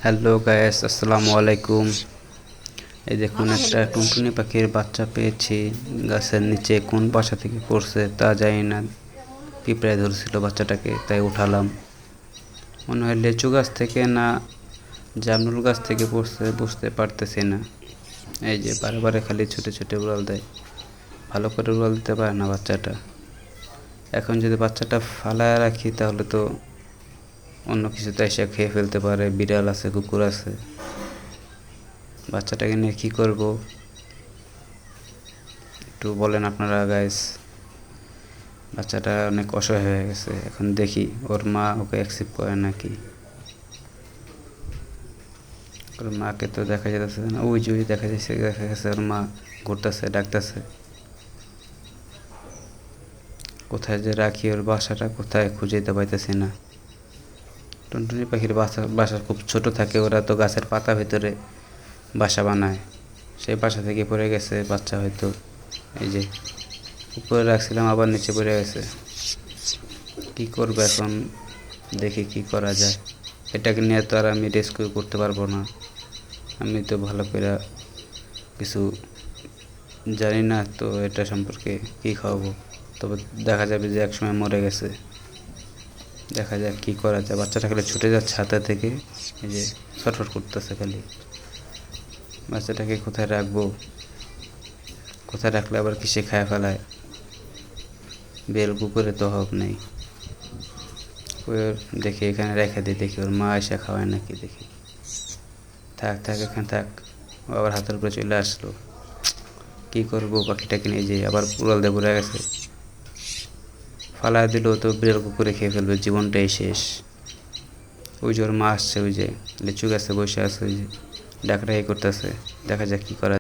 Hello guys, আসসালামু আলাইকুম। এই দেখুন, একটা টুনটুনি পাখির বাচ্চা পেয়েছি। গাছের নিচে কোন বাসা থেকে পড়ছে তা জানি না। পিঁপড়ায় ধরছিল বাচ্চাটাকে, তাই উঠালাম। মনে হয় লিচু গাছ থেকে না জামরুল গাছ থেকে পড়ছে, বুঝতে পারতেছি না। এই যে বারে বারে খালি ছুটে ছুটে উড়াল দেয়, ভালো করে উড়াল দিতে পারে না বাচ্চাটা। এখন যদি বাচ্চাটা ফালায় রাখি তাহলে তো অন্য কিছুতে এসে খেয়ে ফেলতে পারে। বিড়াল আছে, কুকুর আছে। বাচ্চাটাকে নিয়ে কী করব একটু বলেন আপনারা গাইস। বাচ্চাটা অনেক অসহায় হয়ে গেছে। এখন দেখি ওর মা ওকে অ্যাকসেপ্ট করে নাকি। ওর মাকে তো দেখা যেতেছে না, ওই যে দেখা গেছে ওর মা ঘুরতেছে, ডাকতেছে। কোথায় যে রাখি ওর বাসাটা, কোথায় খুঁজে দিতে পাইতেছি না। টুনটুনি পাখির বাসা খুব ছোট থাকে, ওরা তো গাছের পাতা ভিতরে বাসা বানায়। সেই বাসা থেকে পড়ে গেছে বাচ্চা হয়তো। এই যে উপরে রাখছিলাম, আবার নিচে পড়ে গেছে। কি করবো এখন, দেখি কি করা যায়। এটাকে নিয়ে তো আর আমি রেস্কিউ করতে পারবো না। আমি তো ভালো করে কিছু জানি না তো এটা সম্পর্কে। কি খাওয়াবো, তবে দেখা যাবে যে একসময় মরে গেছে। দেখা যাক কি করা যায়। বাচ্চাটা খালি ছুটে যাচ্ছে হাতে থেকে, এই যে ছটফট করতেছে খালি। বাচ্চাটাকে কোথায় রাখবো, কোথায় রাখলে আবার কিসে খায় ফেলায়। বেল কুকুরে তো অভাব নেই। ওর দেখি এখানে রেখে দিই, দেখি ওর মা এসে খাওয়ায় নাকি দেখি। থাক থাক, এখানে থাক। ও আবার হাতের উপরে চলে আসলো। কি করবো পাখিটাকে নিয়ে, যে আবার উড়াল দিয়ে পড়ে গেছে। ফালায় দিলেও তো বিড়াল কুকুরে খেয়ে ফেলবে, জীবনটাই শেষ। ওই যে ওর মা আসছে, ওই যে লিচু গাছে বসে আছে, ওই যে ডাকডাকি করতেছে। দেখা যাক কি করা